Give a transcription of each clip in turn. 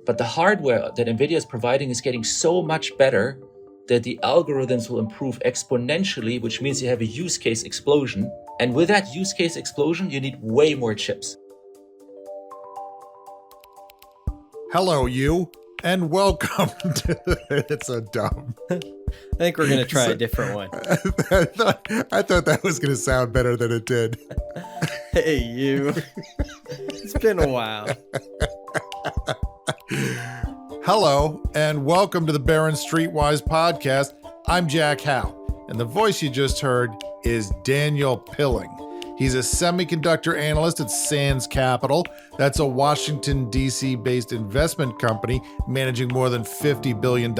But the hardware that NVIDIA is providing is getting so much better that the algorithms will improve exponentially, which means you have a use case explosion. And with that use case explosion, you need way more chips. Hello, you, and welcome to It's so dumb. I think we're going to try a different one. I thought that was going to sound better than it did. Hey, you. It's been a while. Hello, and welcome to the Barrons Streetwise podcast. I'm Jack Howe, and the voice you just heard is Daniel Pilling. He's a semiconductor analyst at Sands Capital. That's a Washington, D.C. based investment company managing more than $50 billion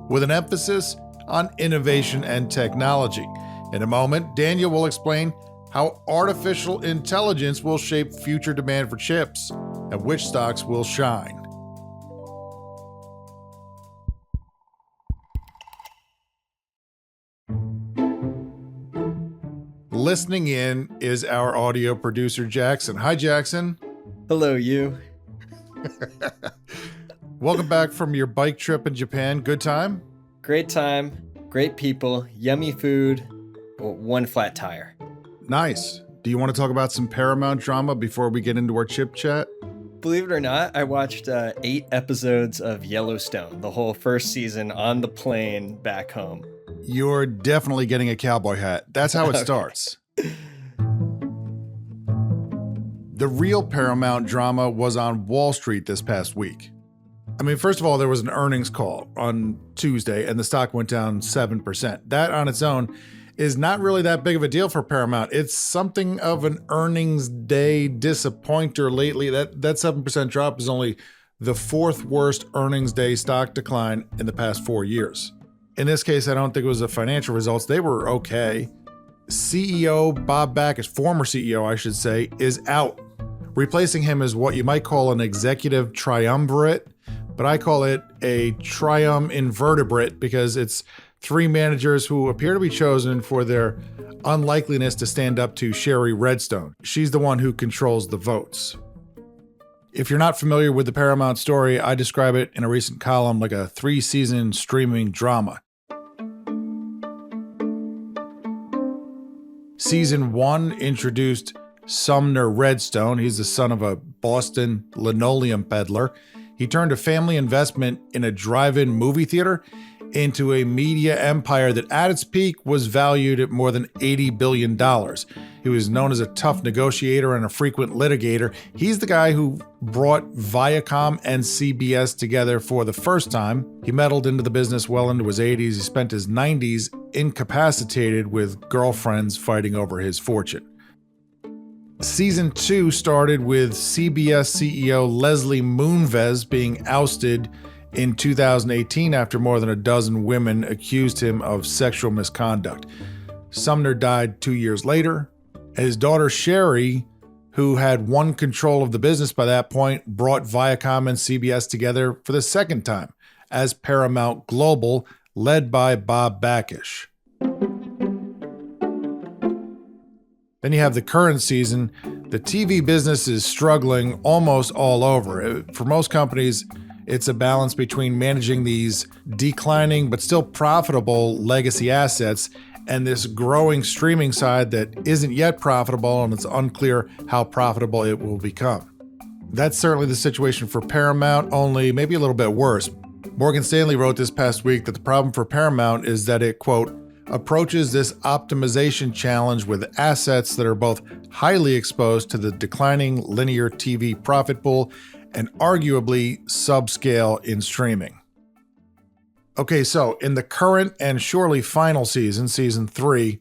with an emphasis on innovation and technology. In a moment, Daniel will explain how artificial intelligence will shape future demand for chips and which stocks will shine. Listening in is our audio producer, Jackson. Hi, Jackson. Hello, you. Welcome back from your bike trip in Japan. Good time? Great time, great people, yummy food, one flat tire. Nice. Do you want to talk about some Paramount drama before we get into our chip chat? Believe it or not, I watched 8 episodes of Yellowstone, the whole first season on the plane back home. You're definitely getting a cowboy hat. That's how it starts. The real Paramount drama was on Wall Street this past week. I mean, first of all, there was an earnings call on Tuesday and the stock went down 7%. That on its own is not really that big of a deal for Paramount. It's something of an earnings day disappointer lately. That 7% drop is only the 4th worst earnings day stock decline in the past 4 years. In this case, I don't think it was the financial results. They were okay. CEO Bob Bakish, former CEO, I should say, is out. Replacing him is what you might call an executive triumvirate, but I call it a triumph-invertebrate because it's 3 managers who appear to be chosen for their unlikeliness to stand up to Sherry Redstone. She's the one who controls the votes. If you're not familiar with the Paramount story, I describe it in a recent column like a 3-season streaming drama. Season 1 introduced Sumner Redstone. He's the son of a Boston linoleum peddler. He turned a family investment in a drive-in movie theater into a media empire that at its peak was valued at more than $80 billion. He was known as a tough negotiator and a frequent litigator. He's the guy who brought Viacom and CBS together for the first time. He meddled into the business well into his 80s. He spent his 90s incapacitated with girlfriends fighting over his fortune. Season 2 started with CBS CEO Leslie Moonves being ousted in 2018 after more than a dozen women accused him of sexual misconduct. Sumner died 2 years later. His daughter Sherry, who had won control of the business by that point, brought Viacom and CBS together for the second time as Paramount Global, led by Bob Bakish. Then you have the current season. The TV business is struggling almost all over. For most companies, it's a balance between managing these declining but still profitable legacy assets and this growing streaming side that isn't yet profitable, and it's unclear how profitable it will become. That's certainly the situation for Paramount, only maybe a little bit worse. Morgan Stanley wrote this past week that the problem for Paramount is that it, quote, approaches this optimization challenge with assets that are both highly exposed to the declining linear TV profit pool and arguably subscale in streaming. Okay, so in the current and surely final season, season 3,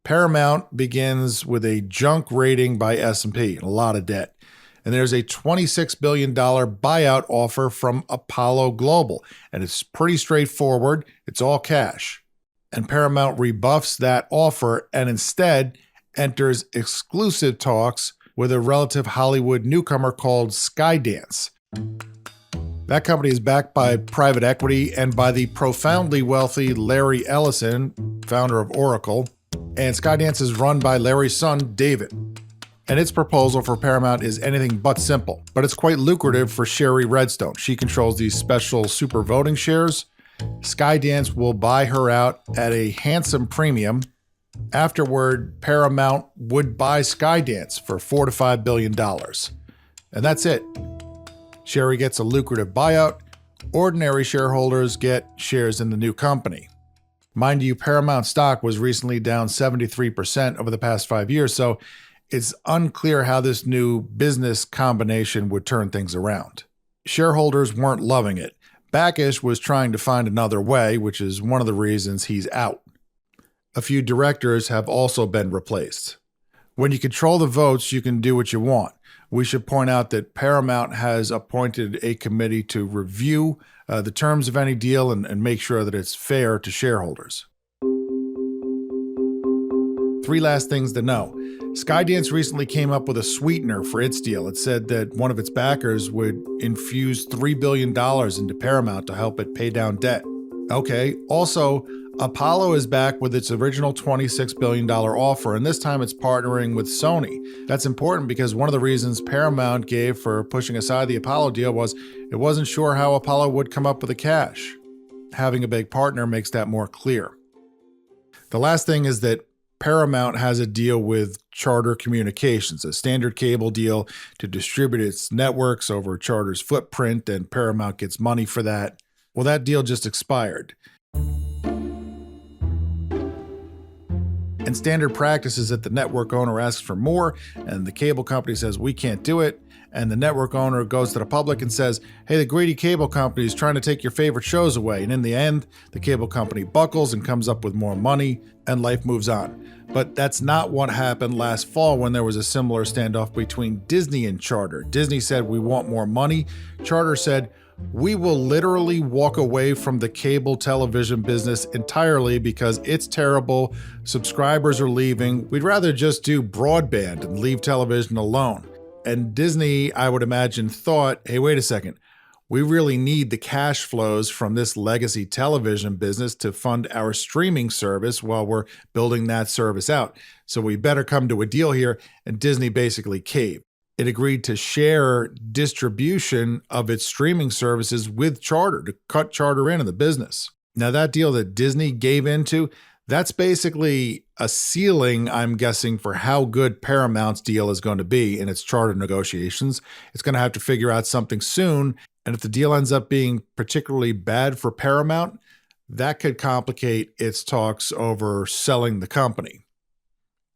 Paramount begins with a junk rating by S&P, a lot of debt. And there's a $26 billion buyout offer from Apollo Global. And it's pretty straightforward. It's all cash. And Paramount rebuffs that offer and instead enters exclusive talks with a relative Hollywood newcomer called Skydance. That company is backed by private equity and by the profoundly wealthy Larry Ellison, founder of Oracle. And Skydance is run by Larry's son, David. And its proposal for Paramount is anything but simple, but it's quite lucrative for Sherry Redstone. She controls these special super voting shares. Skydance will buy her out at a handsome premium. Afterward, Paramount would buy Skydance for $4 to $5 billion. And that's it. Sherry gets a lucrative buyout. Ordinary shareholders get shares in the new company. Mind you, Paramount stock was recently down 73% over the past 5 years, so it's unclear how this new business combination would turn things around. Shareholders weren't loving it. Backish was trying to find another way, which is one of the reasons he's out. A few directors have also been replaced. When you control the votes, you can do what you want. We should point out that Paramount has appointed a committee to review the terms of any deal and make sure that it's fair to shareholders. 3 last things to know. Skydance recently came up with a sweetener for its deal. It said that one of its backers would infuse $3 billion into Paramount to help it pay down debt. Okay, also, Apollo is back with its original $26 billion offer, and this time it's partnering with Sony. That's important because one of the reasons Paramount gave for pushing aside the Apollo deal was it wasn't sure how Apollo would come up with the cash. Having a big partner makes that more clear. The last thing is that Paramount has a deal with Charter Communications, a standard cable deal to distribute its networks over Charter's footprint, and Paramount gets money for that. Well, that deal just expired. And standard practice is that the network owner asks for more, and the cable company says, we can't do it. And the network owner goes to the public and says, hey, the greedy cable company is trying to take your favorite shows away. And in the end, the cable company buckles and comes up with more money, and life moves on. But that's not what happened last fall when there was a similar standoff between Disney and Charter. Disney said, we want more money. Charter said, we will literally walk away from the cable television business entirely because it's terrible. Subscribers are leaving. We'd rather just do broadband and leave television alone. And Disney, I would imagine, thought, hey, wait a second. We really need the cash flows from this legacy television business to fund our streaming service while we're building that service out. So we better come to a deal here. And Disney basically caved. It agreed to share distribution of its streaming services with Charter to cut Charter into the business. Now, that deal that Disney gave into, that's basically a ceiling, I'm guessing, for how good Paramount's deal is going to be in its Charter negotiations. It's going to have to figure out something soon. And if the deal ends up being particularly bad for Paramount, that could complicate its talks over selling the company.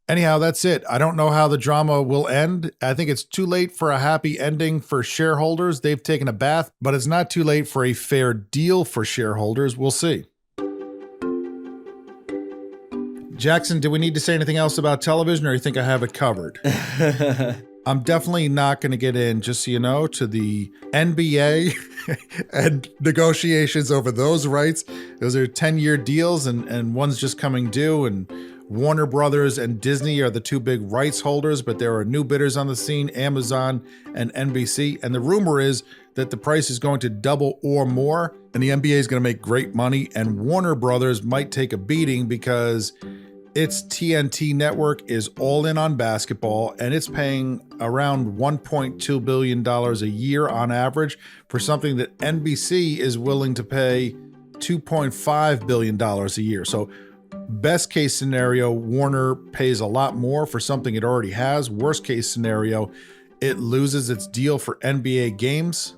Anyhow, that's it. I don't know how the drama will end. I think it's too late for a happy ending for shareholders. They've taken a bath, but it's not too late for a fair deal for shareholders. We'll see. Jackson, do we need to say anything else about television, or you think I have it covered? I'm definitely not going to get in, just so you know, to the NBA and negotiations over those rights. Those are 10-year deals, and one's just coming due, and Warner Brothers and Disney are the 2 big rights holders, but there are new bidders on the scene, Amazon and NBC. And the rumor is that the price is going to double or more, and the NBA is going to make great money, and Warner Brothers might take a beating because its TNT network is all in on basketball, and it's paying around $1.2 billion a year on average for something that NBC is willing to pay $2.5 billion a year. So best case scenario, Warner pays a lot more for something it already has. Worst case scenario, it loses its deal for NBA games.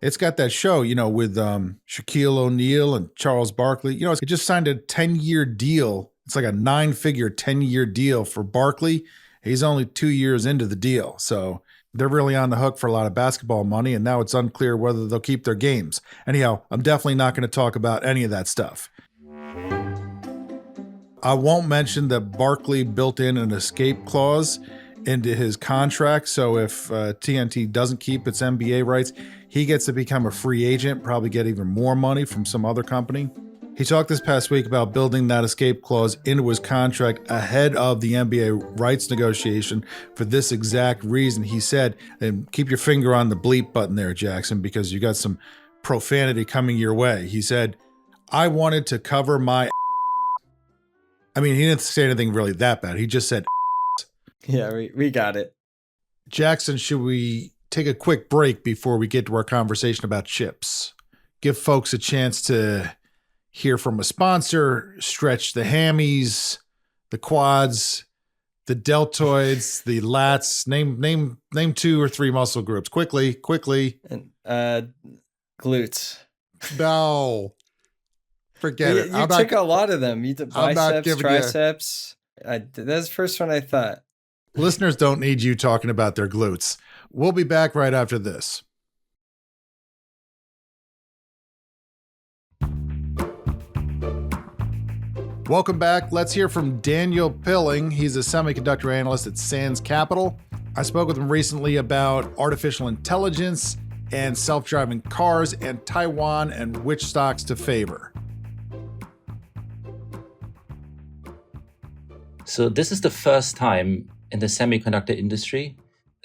It's got that show, with Shaquille O'Neal and Charles Barkley. It just signed a 10-year deal. It's like a 9-figure 10-year deal for Barkley. He's only 2 years into the deal. So they're really on the hook for a lot of basketball money, and now it's unclear whether they'll keep their games. Anyhow, I'm definitely not going to talk about any of that stuff. I won't mention that Barkley built in an escape clause into his contract, so if TNT doesn't keep its NBA rights, he gets to become a free agent, probably get even more money from some other company. He talked this past week about building that escape clause into his contract ahead of the NBA rights negotiation for this exact reason. He said, and keep your finger on the bleep button there, Jackson, because you got some profanity coming your way. He said, I wanted to cover my he didn't say anything really that bad. He just said Yeah, we got it. Jackson, should we take a quick break before we get to our conversation about chips? Give folks a chance to hear from a sponsor, stretch the hammies, the quads, the deltoids, the lats. Name 2 or 3 muscle groups. Quickly. And glutes. No. Forget it. You took a lot of them. You did biceps, triceps. That's the first one I thought. Listeners don't need you talking about their glutes. We'll be back right after this. Welcome back. Let's hear from Daniel Pilling. He's a semiconductor analyst at Sands Capital. I spoke with him recently about artificial intelligence and self-driving cars and Taiwan and which stocks to favor. So this is the first time in the semiconductor industry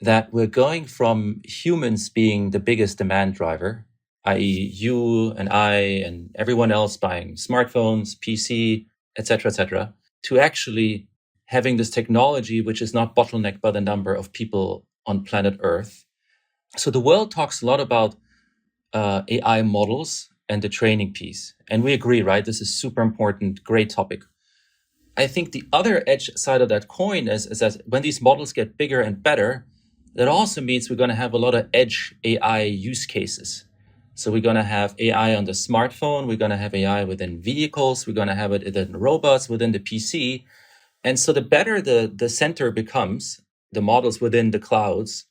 that we're going from humans being the biggest demand driver, i.e. you and I and everyone else buying smartphones, PC, etc., to actually having this technology which is not bottlenecked by the number of people on planet Earth. So the world talks a lot about AI models and the training piece. And we agree, right? This is super important, great topic. I think the other edge side of that coin is that when these models get bigger and better, that also means we're going to have a lot of edge AI use cases. So we're going to have AI on the smartphone. We're going to have AI within vehicles. We're going to have it within robots, within the PC. And so the better the center becomes, the models within the clouds,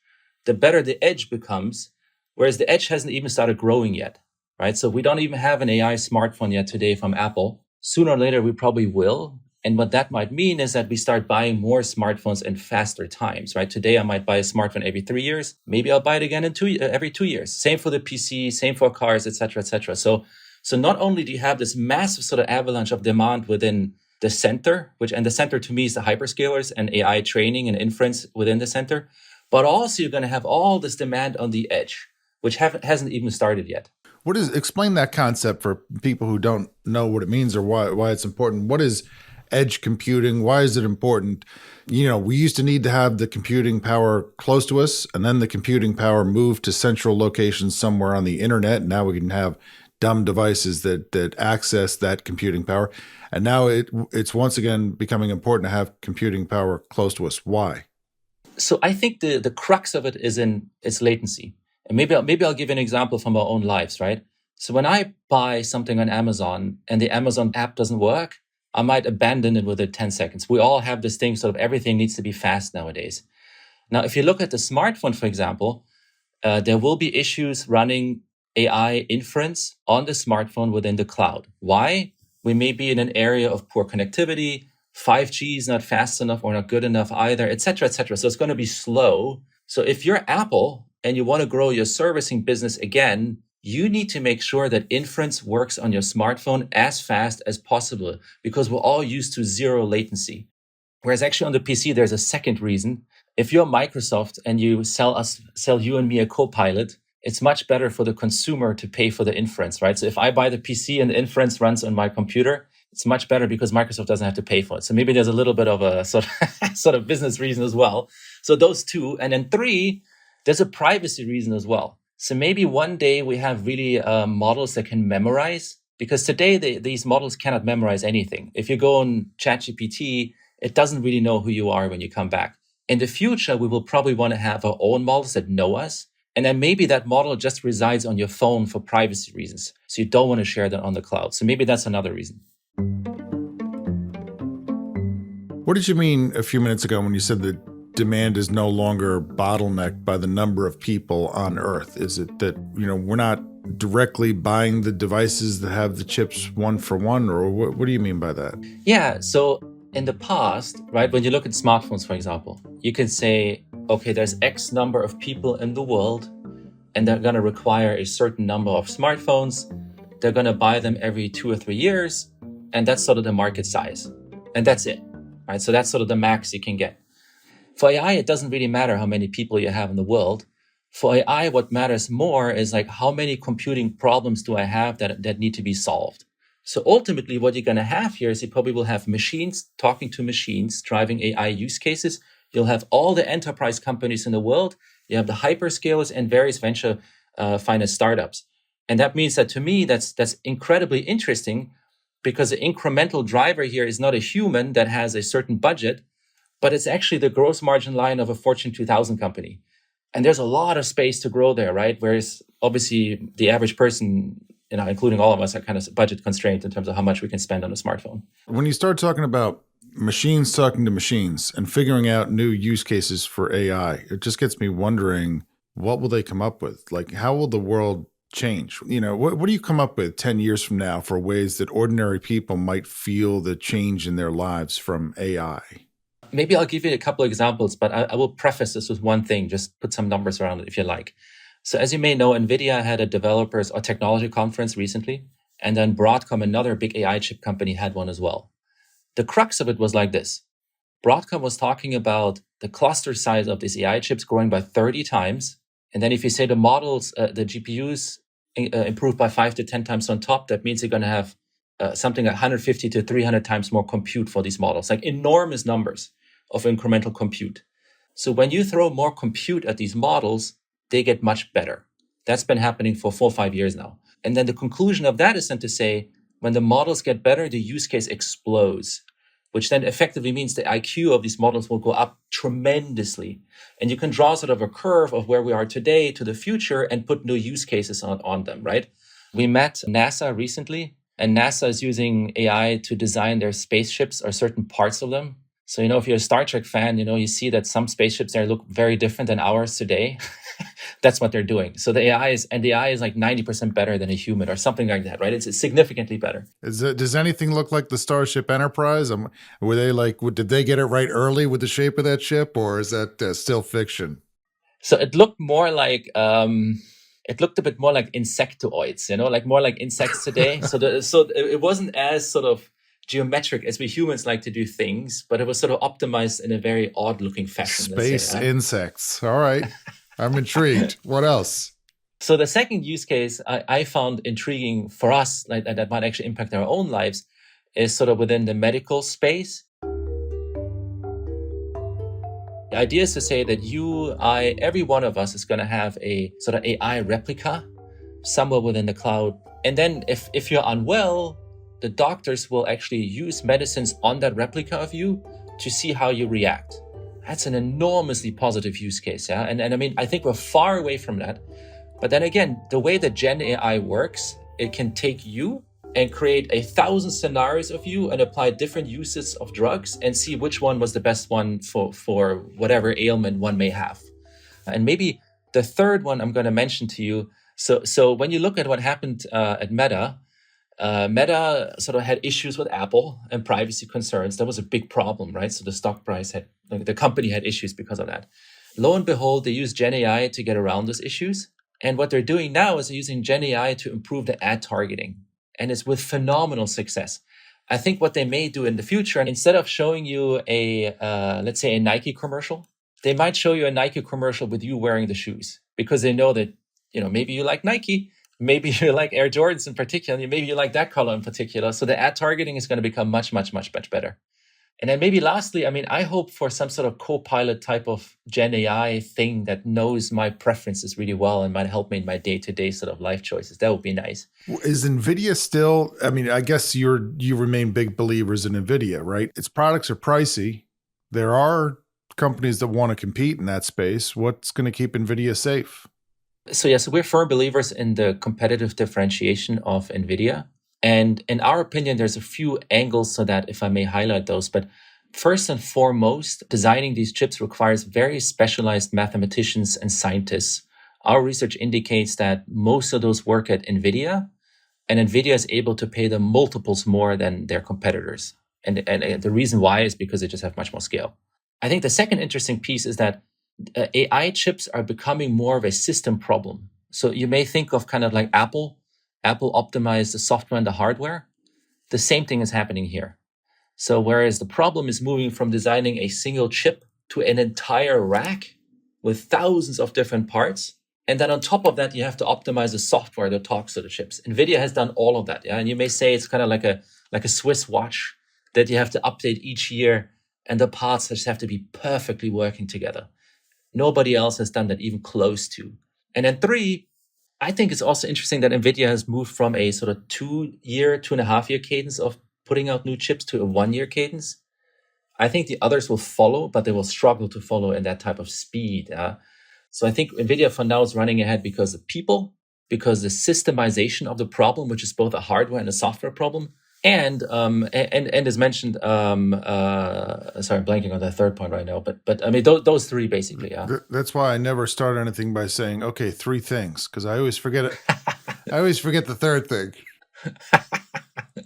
the better the edge becomes, whereas the edge hasn't even started growing yet, right? So we don't even have an AI smartphone yet today from Apple. Sooner or later, we probably will. And what that might mean is that we start buying more smartphones in faster times, right? Today, I might buy a smartphone every 3 years. Maybe I'll buy it again in every 2 years. Same for the PC, same for cars, et cetera, et cetera. So not only do you have this massive sort of avalanche of demand within the center, and the center to me is the hyperscalers and AI training and inference within the center, but also you're going to have all this demand on the edge, which hasn't even started yet. Explain that concept for people who don't know what it means or why it's important. What is edge computing? Why is it important? You know, we used to need to have the computing power close to us, and then the computing power moved to central locations somewhere on the internet. Now we can have dumb devices that access that computing power. And now it's once again becoming important to have computing power close to us. Why? So I think the crux of it is in its latency. And maybe I'll give you an example from our own lives, right? So when I buy something on Amazon and the Amazon app doesn't work, I might abandon it within 10 seconds. We all have this thing, sort of everything needs to be fast nowadays. Now, if you look at the smartphone, for example, there will be issues running AI inference on the smartphone within the cloud. Why? We may be in an area of poor connectivity, 5G is not fast enough or not good enough either, et cetera, et cetera. So it's going to be slow. So if you're Apple and you want to grow your servicing business again, you need to make sure that inference works on your smartphone as fast as possible because we're all used to zero latency. Whereas actually on the PC, there's a second reason. If you're Microsoft and you sell you and me a Copilot, it's much better for the consumer to pay for the inference, right? So if I buy the PC and the inference runs on my computer, it's much better because Microsoft doesn't have to pay for it. So maybe there's a little bit of a sort of business reason as well. So those two. And then 3, there's a privacy reason as well. So maybe one day we have really models that can memorize, because today these models cannot memorize anything. If you go on ChatGPT, it doesn't really know who you are when you come back. In the future, we will probably want to have our own models that know us. And then maybe that model just resides on your phone for privacy reasons. So you don't want to share that on the cloud. So maybe that's another reason. What did you mean a few minutes ago when you said that demand is no longer bottlenecked by the number of people on Earth? Is it that, we're not directly buying the devices that have the chips one for one, or what do you mean by that? Yeah. So in the past, right, when you look at smartphones, for example, you can say, okay, there's X number of people in the world, and they're going to require a certain number of smartphones. They're going to buy them every 2 or 3 years. And that's sort of the market size. And that's it, right? So that's sort of the max you can get. For AI, it doesn't really matter how many people you have in the world. For AI, what matters more is like, how many computing problems do I have that need to be solved? So ultimately, what you're going to have here is you probably will have machines talking to machines, driving AI use cases. You'll have all the enterprise companies in the world. You have the hyperscalers and various venture finance startups. And that means that to me, that's incredibly interesting, because the incremental driver here is not a human that has a certain budget, but it's actually the gross margin line of a Fortune 2000 company. And there's a lot of space to grow there, right? Whereas obviously the average person, including all of us, are kind of budget constrained in terms of how much we can spend on a smartphone. When you start talking about machines talking to machines and figuring out new use cases for AI, it just gets me wondering, what will they come up with? Like, how will the world change? What do you come up with 10 years from now for ways that ordinary people might feel the change in their lives from AI? Maybe I'll give you a couple of examples, but I will preface this with one thing, just put some numbers around it if you like. So as you may know, NVIDIA had a developers or technology conference recently, and then Broadcom, another big AI chip company, had one as well. The crux of it was like this. Broadcom was talking about the cluster size of these AI chips growing by 30 times. And then if you say the models, the GPUs improve by 5 to 10 times on top, that means you're going to have something like 150 to 300 times more compute for these models, like enormous numbers of incremental compute. So when you throw more compute at these models, they get much better. That's been happening for 4 or 5 years now. And then the conclusion of that is then to say, when the models get better, the use case explodes, which then effectively means the IQ of these models will go up tremendously. And you can draw sort of a curve of where we are today to the future and put new use cases on them, right? We met NASA recently, and NASA is using AI to design their spaceships or certain parts of them. So, if you're a Star Trek fan, you see that some spaceships there look very different than ours today. That's what they're doing. So the AI is like 90% better than a human or something like that, right? It's significantly better. Does anything look like the Starship Enterprise? Did they get it right early with the shape of that ship, or is that still fiction? So it looked more like, it looked a bit more like insectoids, like more like insects today. So it wasn't as sort of geometric as we humans like to do things, but it was sort of optimized in a very odd looking fashion. Space insects. All right. I'm intrigued. What else? So the second use case I found intriguing for us, like that might actually impact our own lives, is sort of within the medical space. The idea is to say that every one of us is going to have a sort of AI replica somewhere within the cloud. And then if you're unwell, the doctors will actually use medicines on that replica of you to see how you react. That's an enormously positive use case, yeah? And I mean, I think we're far away from that. But then again, the way that Gen AI works, it can take you and create 1,000 scenarios of you and apply different uses of drugs and see which one was the best one for whatever ailment one may have. And maybe the third one I'm going to mention to you. So when you look at what happened at Meta, Meta sort of had issues with Apple and privacy concerns. That was a big problem, right? So the stock price the company had issues because of that. Lo and behold, they used Gen AI to get around those issues. And what they're doing now is they're using Gen AI to improve the ad targeting. And it's with phenomenal success. I think what they may do in the future, instead of showing you let's say a Nike commercial, they might show you a Nike commercial with you wearing the shoes, because they know that, maybe you like Nike. Maybe you like Air Jordans in particular. Maybe you like that color in particular. So the ad targeting is going to become much, much, much, much better. And then maybe lastly, I hope for some sort of co-pilot type of Gen AI thing that knows my preferences really well and might help me in my day-to-day sort of life choices. That would be nice. Is NVIDIA still, I guess you remain big believers in NVIDIA, right? Its products are pricey. There are companies that want to compete in that space. What's going to keep NVIDIA safe? So we're firm believers in the competitive differentiation of NVIDIA. And in our opinion, there's a few angles to that, if I may highlight those. But first and foremost, designing these chips requires very specialized mathematicians and scientists. Our research indicates that most of those work at NVIDIA, and NVIDIA is able to pay them multiples more than their competitors. And the reason why is because they just have much more scale. I think the second interesting piece is that AI chips are becoming more of a system problem. So you may think of kind of like Apple. Apple optimized the software and the hardware. The same thing is happening here. So whereas the problem is moving from designing a single chip to an entire rack with thousands of different parts, and then on top of that, you have to optimize the software that talks to the chips. NVIDIA has done all of that. Yeah? And you may say it's kind of like a Swiss watch that you have to update each year and the parts just have to be perfectly working together. Nobody else has done that even close to. And then 3, I think it's also interesting that NVIDIA has moved from a sort of 2.5 year cadence of putting out new chips to a 1-year cadence. I think the others will follow, but they will struggle to follow in that type of speed. So I think NVIDIA for now is running ahead because of people, because the systemization of the problem, which is both a hardware and a software problem, and as mentioned, sorry, I'm blanking on the third point right now, but I mean those 3 basically. Yeah, That's why I never start anything by saying, okay, 3 things, because I always forget it. I always forget the third thing.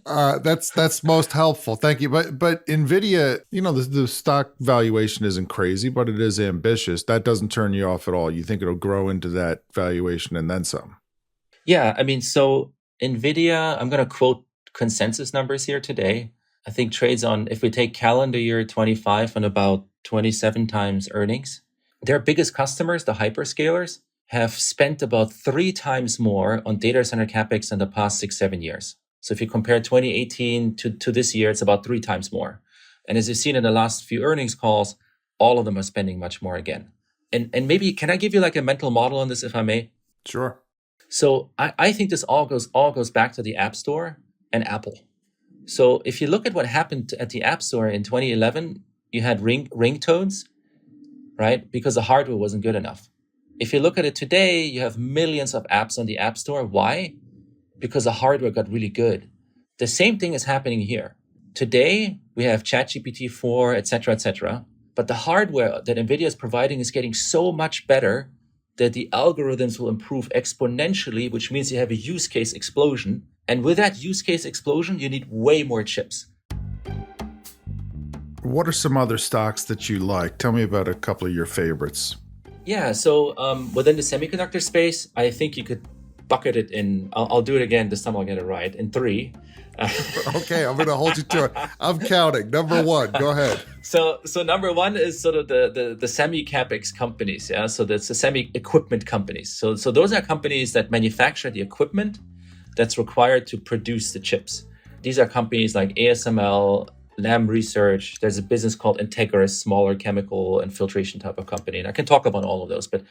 That's most helpful. Thank you. But NVIDIA, the stock valuation isn't crazy, but it is ambitious. That doesn't turn you off at all. You think it'll grow into that valuation and then some. Yeah, I mean, so NVIDIA, I'm going to quote consensus numbers here today. I think trades on, if we take calendar year 25 on about 27 times earnings. Their biggest customers, the hyperscalers, have spent about 3 times more on data center capex in the past 6-7 years. So if you compare 2018 to this year, it's about 3 times more. And as you've seen in the last few earnings calls, all of them are spending much more again. And maybe, can I give you like a mental model on this, if I may? Sure. So I think this all goes back to the App Store and Apple. So if you look at what happened at the App Store in 2011, you had ringtones, right? Because the hardware wasn't good enough. If you look at it today, you have millions of apps on the App Store. Why? Because the hardware got really good. The same thing is happening here. Today, we have ChatGPT 4, et cetera, but the hardware that NVIDIA is providing is getting so much better that the algorithms will improve exponentially, which means you have a use case explosion. And with that use case explosion, you need way more chips. What are some other stocks that you like? Tell me about a couple of your favorites. Yeah, so within the semiconductor space, I think you could bucket it in, I'll do it again, this time I'll get it right, in 3. Okay, I'm going to hold you to it. I'm counting. Number 1, go ahead. So number 1 is sort of the semi-capex companies, yeah? So that's the semi-equipment companies. So those are companies that manufacture the equipment that's required to produce the chips. These are companies like ASML, Lam Research. There's a business called Entegris, smaller chemical and filtration type of company. And I can talk about all of those. But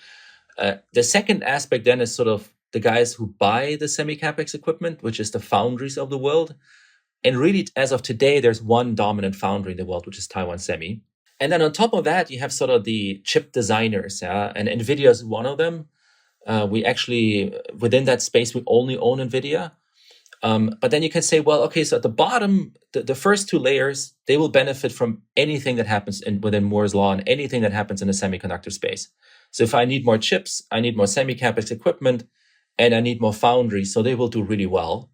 the second aspect then is sort of the guys who buy the semi-capex equipment, which is the foundries of the world. And really, as of today, there's one dominant foundry in the world, which is Taiwan Semi. And then on top of that, you have sort of the chip designers, and NVIDIA is one of them. We actually, within that space, we only own NVIDIA. But then you can say, well, okay, so at the bottom, the first 2 layers, they will benefit from anything that happens within Moore's Law and anything that happens in the semiconductor space. So if I need more chips, I need more semi-capex equipment, and I need more foundries, so they will do really well.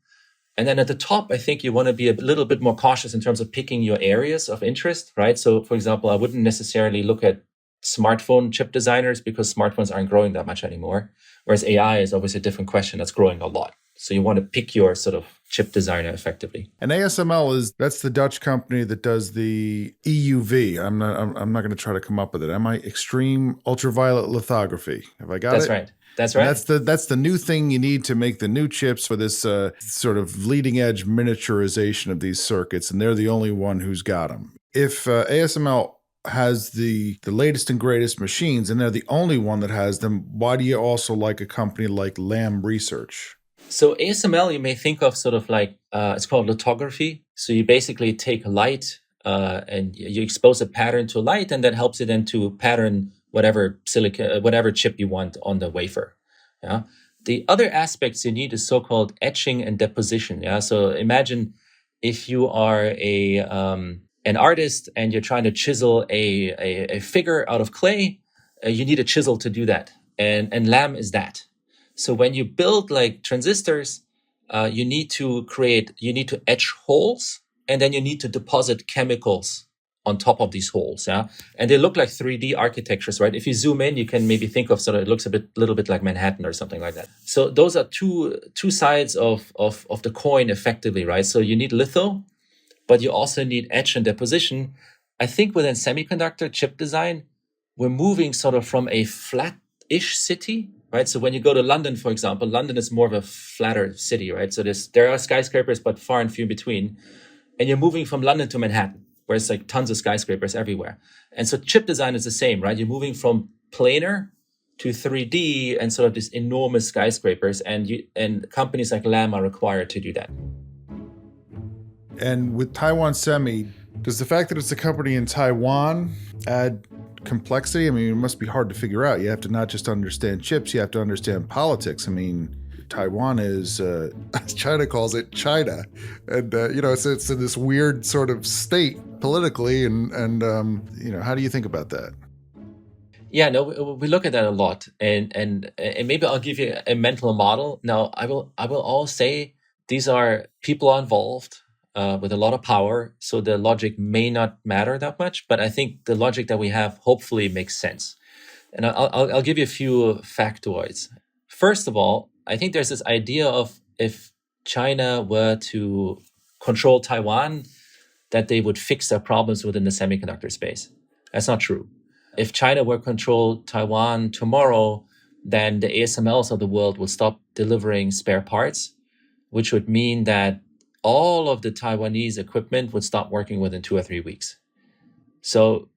And then at the top, I think you want to be a little bit more cautious in terms of picking your areas of interest, right? So for example, I wouldn't necessarily look at smartphone chip designers because smartphones aren't growing that much anymore. Whereas AI is obviously a different question that's growing a lot. So you want to pick your sort of chip designer effectively. And ASML that's the Dutch company that does the EUV. I'm not going to try to come up with it. Am I extreme ultraviolet lithography? Have I got That's it? right. That's right. That's the new thing you need to make the new chips for this sort of leading edge miniaturization of these circuits, and they're the only one who's got them. If ASML has the latest and greatest machines, and they're the only one that has them, why do you also like a company like Lam Research? So ASML, you may think of sort of like, it's called lithography. So you basically take light and you expose a pattern to light, and that helps it then to pattern whatever chip you want on the wafer. Yeah. The other aspects you need is so-called etching and deposition. Yeah. So imagine if you are an artist and you're trying to chisel a figure out of clay, you need a chisel to do that. And Lam is that. So when you build like transistors, you need to etch holes, and then you need to deposit chemicals on top of these holes, yeah, and they look like 3D architectures, right? If you zoom in, you can maybe think of sort of, it looks little bit like Manhattan or something like that. So those are two sides of the coin, effectively, right? So you need litho, but you also need etch and deposition. I think within semiconductor chip design, we're moving sort of from a flat-ish city, right? So when you go to London, for example, London is more of a flatter city, right? So there are skyscrapers, but far and few between, and you're moving from London to Manhattan. where it's like tons of skyscrapers everywhere. And so chip design is the same, right? You're moving from planar to 3D and sort of these enormous skyscrapers, and companies like Lam are required to do that. And with Taiwan Semi, does the fact that it's a company in Taiwan add complexity? I mean, it must be hard to figure out. You have to not just understand chips, you have to understand politics. I mean, Taiwan is, as China calls it, China. And, it's in this weird sort of state politically. And how do you think about that? Yeah, no, we look at that a lot. And maybe I'll give you a mental model. Now, I will all say these are people involved with a lot of power. So the logic may not matter that much, but I think the logic that we have hopefully makes sense. And I'll give you a few factoids. First of all, I think there's this idea of if China were to control Taiwan, that they would fix their problems within the semiconductor space. That's not true. If China were to control Taiwan tomorrow, then the ASMLs of the world would stop delivering spare parts, which would mean that all of the Taiwanese equipment would stop working within 2 or 3 weeks. So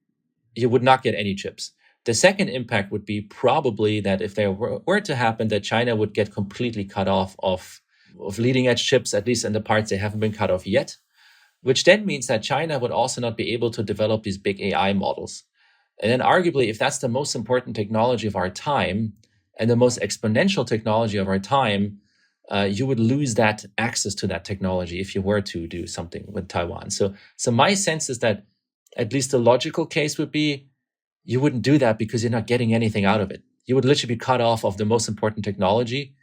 you would not get any chips. The second impact would be probably that if there were to happen, that China would get completely cut off of leading edge chips, at least in the parts they haven't been cut off yet, which then means that China would also not be able to develop these big AI models. And then arguably, if that's the most important technology of our time and the most exponential technology of our time, you would lose that access to that technology if you were to do something with Taiwan. So my sense is that at least the logical case would be you wouldn't do that because you're not getting anything out of it. You would literally be cut off of the most important technology,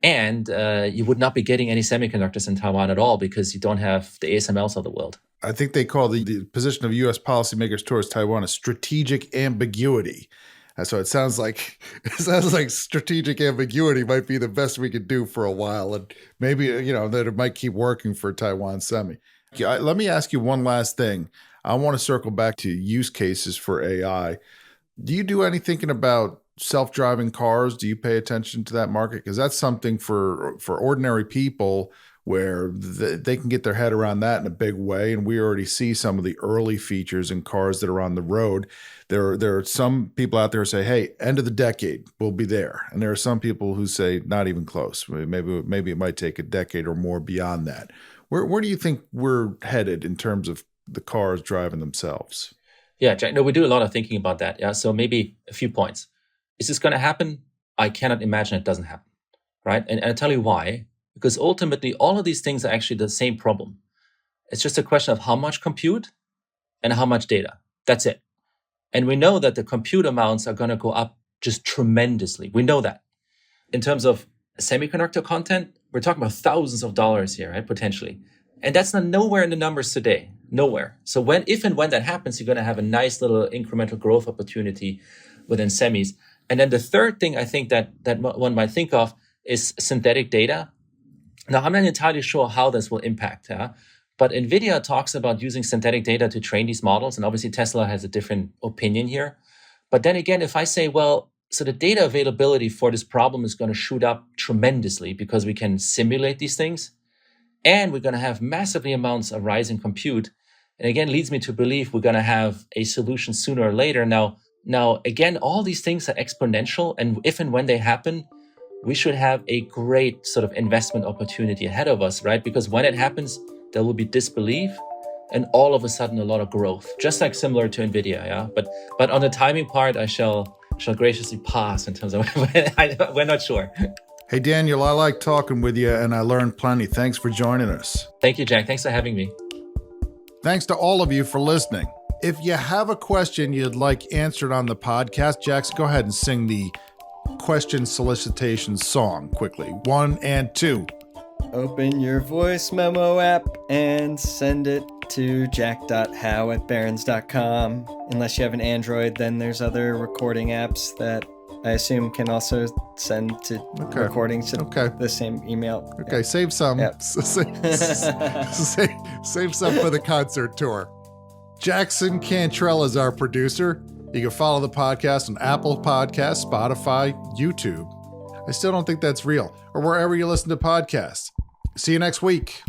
and you would not be getting any semiconductors in Taiwan at all because you don't have the ASMLs of the world. I think they call the position of U.S. policymakers towards Taiwan a strategic ambiguity. And so it sounds like strategic ambiguity might be the best we could do for a while, and maybe that it might keep working for Taiwan Semi. Let me ask you one last thing. I want to circle back to use cases for AI. Do you do any thinking about self-driving cars? Do you pay attention to that market? Because that's something for ordinary people where they can get their head around that in a big way. And we already see some of the early features in cars that are on the road. There are some people out there who say, hey, end of the decade, we'll be there. And there are some people who say not even close. Maybe it might take a decade or more beyond that. Where do you think we're headed in terms of the cars driving themselves? Yeah, Jack, no, we do a lot of thinking about that. Yeah, so maybe a few points. Is this going to happen? I cannot imagine it doesn't happen, right? And I'll tell you why. Because ultimately, all of these things are actually the same problem. It's just a question of how much compute and how much data. That's it. And we know that the compute amounts are going to go up just tremendously. We know that. In terms of semiconductor content, we're talking about thousands of dollars here, right? Potentially. And that's not nowhere in the numbers today. Nowhere. So if and when that happens, you're going to have a nice little incremental growth opportunity within semis. And then the third thing I think that one might think of is synthetic data. Now, I'm not entirely sure how this will impact, but NVIDIA talks about using synthetic data to train these models, and obviously Tesla has a different opinion here. But then again, if I say, well, so the data availability for this problem is going to shoot up tremendously because we can simulate these things, and we're going to have massively amounts of rising compute, and again, leads me to believe we're going to have a solution sooner or later. Now, again, all these things are exponential, and if and when they happen, we should have a great sort of investment opportunity ahead of us, right? Because when it happens, there will be disbelief and all of a sudden a lot of growth, just like similar to NVIDIA, yeah? But on the timing part, I shall graciously pass in terms of we're not sure. Hey, Daniel, I like talking with you and I learned plenty. Thanks for joining us. Thank you, Jack. Thanks for having me. Thanks to all of you for listening. If you have a question you'd like answered on the podcast, Jax, go ahead and sing the question solicitation song quickly. 1 and 2. Open your voice memo app and send it to jack.how@barrons.com. Unless you have an Android, then there's other recording apps that I assume can also send to recordings to the same email. Okay, yeah. Save some. Yep. save some for the concert tour. Jackson Cantrell is our producer. You can follow the podcast on Apple Podcasts, Spotify, YouTube. I still don't think that's real, or wherever you listen to podcasts. See you next week.